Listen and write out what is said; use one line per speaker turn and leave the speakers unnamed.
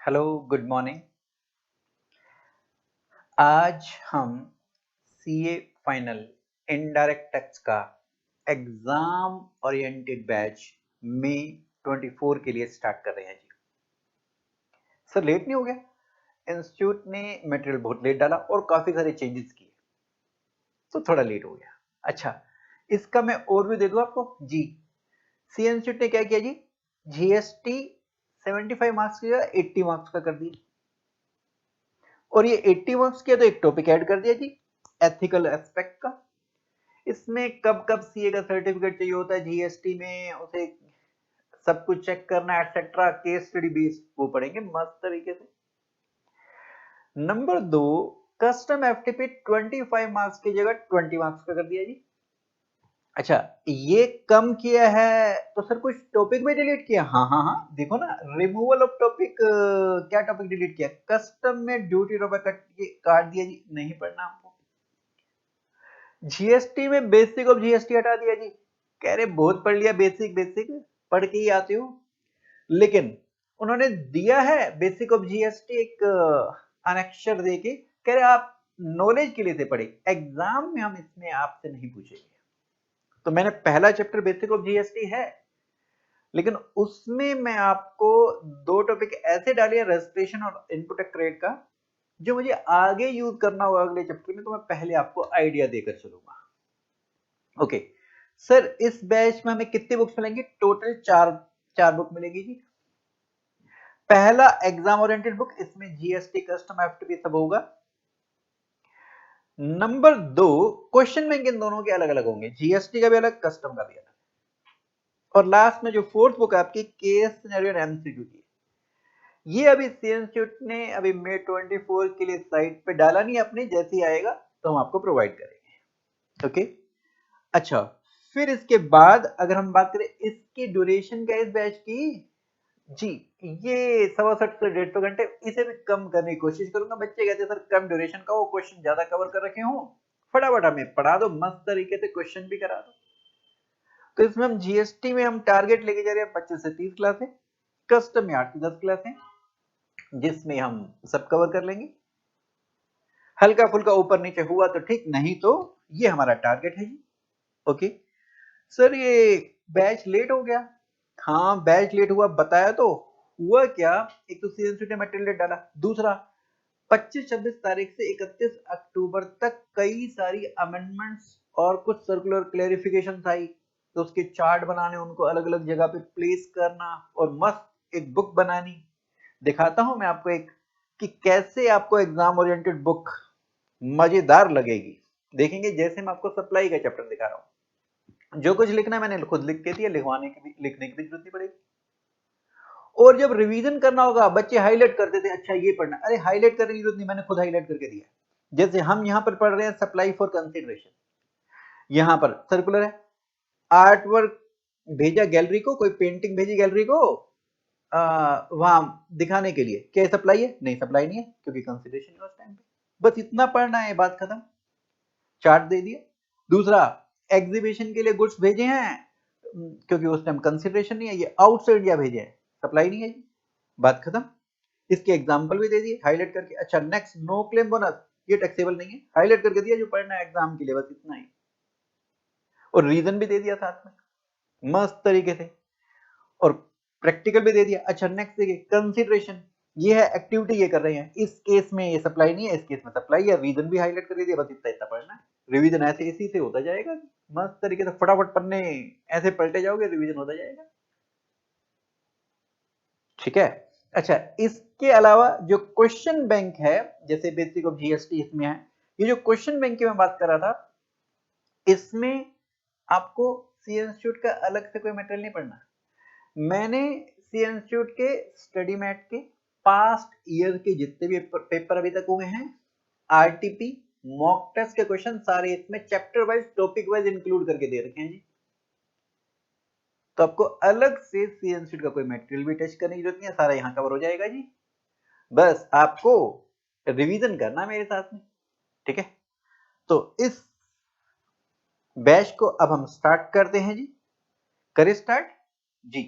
Hello, good morning. आज हम CA final indirect tax का एग्जाम ओरिएंटेड बैच मई 24 के लिए स्टार्ट कर रहे हैं जी। सर लेट नहीं हो गया? इंस्टीट्यूट ने मटेरियल बहुत लेट डाला और काफी सारे चेंजेस किए, तो थोड़ा लेट हो गया। अच्छा, इसका मैं ओवरव्यू दे दूं आपको जी। सी इंस्टीट्यूट ने क्या किया जी, जीएसटी 75 मार्क्स की जगह 80 मार्क्स का कर दिया, और ये 80 मार्क्स किया तो एक टॉपिक ऐड कर दिया जी, एथिकल एस्पेक्ट का। इसमें कब कब सीए का सर्टिफिकेट चाहिए होता है, जीएसटी में उसे सब कुछ चेक करना एटसेट्रा, केस स्टडी बेस्ड वो पढ़ेंगे मस्त तरीके से। नंबर 2, कस्टम एफटीपी 25 मार्क्स की जगह 20 मार्क्स का कर दिया जी। अच्छा, ये कम किया है तो सर कुछ टॉपिक में डिलीट किया? हाँ हाँ हाँ, देखो ना, रिमूवल ऑफ टॉपिक। क्या टॉपिक डिलीट किया? कस्टम में ड्यूटी ड्रॉबैक काट दिया जी, नहीं पढ़ना आपको। जीएसटी में बेसिक ऑफ जीएसटी हटा दिया जी। कह रहे बहुत पढ़ लिया, बेसिक बेसिक पढ़ के ही आते हो, लेकिन उन्होंने दिया है बेसिक ऑफ जीएसटी एक अनेक्शर दे के, कह रहे आप नॉलेज के लिए से पढ़े, एग्जाम में हम इसमें आपसे नहीं पूछेंगे। तो मैंने पहला चैप्टर बेसिक ऑफ जीएसटी है, लेकिन उसमें मैं आपको दो टॉपिक ऐसे डालिए, रजिस्ट्रेशन और इनपुट क्रेडिट का, जो मुझे आगे यूज करना होगा अगले चैप्टर में, तो मैं पहले आपको आइडिया देकर चलूंगा। ओके सर, इस बैच में हमें कितनी बुक्स मिलेंगी? टोटल चार बुक मिलेगी जी। पहला एग्जाम ओरिएंटेड बुक, इसमें जीएसटी कस्टम एफटीपी सब होगा। नंबर 2, क्वेश्चन बैंक इन दोनों के अलग अलग होंगे, जीएसटी का भी अलग, कस्टम का भी अलग। और लास्ट में जो फोर्थ बुक है आपकी, केस सिनेरियो एंड एमसीक्यू की, ये अभी सी इंस्टीट्यूट ने अभी मई 24 के लिए साइट पे डाला नहीं अपने, जैसे ही आएगा तो हम आपको प्रोवाइड करेंगे। ओके अच्छा, फिर इसके बाद अगर हम बात करें इसकी ड्यूरेशन का इस बैच की जी, ये 167 से 150 घंटे, इसे भी कम करने की कोशिश करूंगा। बच्चे कहते हैं सर कम ड्यूरेशन का, वो क्वेश्चन ज्यादा कवर कर रखे हो, फटाफट हमें पढ़ा दो, मस्त तरीके से क्वेश्चन भी करा दो। तो इसमें हम जीएसटी में हम टारगेट लेके जा रहे हैं 25 से 30 क्लासें, कस्टम में 8 से 10 क्लासें, जिसमें हम सब कवर कर लेंगे। हल्का फुल्का ऊपर नीचे हुआ तो ठीक, नहीं तो ये हमारा टारगेट है जी। ओके सर, ये बैच लेट हो गया। हाँ बैच लेट हुआ, बताया तो हुआ क्या, एक तो सीएनसी ने मटेरियल लेट डाला, दूसरा 25-26 तारीख से 31 अक्टूबर तक कई सारी अमेंडमेंट्स और कुछ सर्कुलर क्लेरिफिकेशन आई, तो उसके चार्ट बनाने, उनको अलग अलग जगह पे प्लेस करना, और मस्त एक बुक बनानी। दिखाता हूं मैं आपको एक, कि कैसे आपको एग्जाम ओरिएंटेड बुक मजेदार लगेगी। देखेंगे जैसे मैं आपको सप्लाई का चैप्टर दिखा रहा हूं, जो कुछ लिखना है मैंने खुद लिख के दिया, लिखवाने की भी, लिखने की भी जरूरत नहीं पड़ेगी। और जब रिवीजन करना होगा, बच्चे हाईलाइट करते थे, अच्छा ये पढ़ना, अरे हाईलाइट करने की जरूरत नहीं, मैंने खुद हाईलाइट करके दिया। जैसे हम यहाँ पर पढ़ रहे हैं सप्लाई फॉर कंसिडरेशन, यहाँ पर सर्कुलर है, आर्ट वर्क भेजा गैलरी को, कोई पेंटिंग भेजी गैलरी को वहां दिखाने के लिए, क्या सप्लाई है? नहीं सप्लाई नहीं है, क्योंकि कंसिडरेशन है उस टाइम पे। बस इतना पढ़ना है, बात खत्म, चार्ट दे दिया। दूसरा, एग्जीबिशन के लिए गुड्स भेजे हैं, क्योंकि उस टाइम कंसिडरेशन नहीं है, ये आउटसाइड इंडिया भेजे हैं, सप्लाई नहीं है जी, बात खत्म। इसके एग्जाम्पल भी दे दिए हाईलाइट करके। अच्छा नेक्स्ट, नो क्लेम बोनस, ये टैक्सेबल नहीं है, हाईलाइट करके दिया, जो पढ़ना है एग्जाम के लिए, बस इतना ही। और रीजन भी दे दिया साथ में मस्त तरीके से, और प्रैक्टिकल भी दे दिया। अच्छा नेक्स्ट देखिए, कंसिडरेशन, ये है एक्टिविटी, ये कर रहे हैं, इस केस में ये सप्लाई नहीं है, इस केस में सप्लाई है, रीजन भी हाईलाइट कर दिया, बस इतना इतना पढ़ना है। रिवीजन ऐसे इसी से होता जाएगा मस्त तरीके से, फटाफट पढ़ने ऐसे पलटे जाओगे, रिवीजन होता जाएगा। ठीक है अच्छा, इसके अलावा जो क्वेश्चन बैंक है, जैसे बेसिक ऑफ जीएसटी इसमें है, ये जो क्वेश्चन बैंक की मैं बात कर रहा था, इसमें आपको सी इंस्टीट्यूट का अलग से कोई मटेरियल नहीं पढ़ना। मैंने सी इंस्टीट्यूट के स्टडी मैट के पास्ट ईयर के जितने भी पेपर अभी तक हुए हैं, आरटीपी मॉक टेस्ट के क्वेश्चन सारे इसमें chapter wise topic wise include करके दे रखे हैं जी। तो आपको अलग से सी इंस्टीट्यूट का कोई मटेरियल भी टच करने की जरूरत नहीं है, सारा यहाँ कवर हो जाएगा जी। बस आपको रिवीजन करना मेरे साथ में, ठीक है। तो इस बैच को अब हम स्टार्ट करते हैं जी, करें स्टार्ट जी।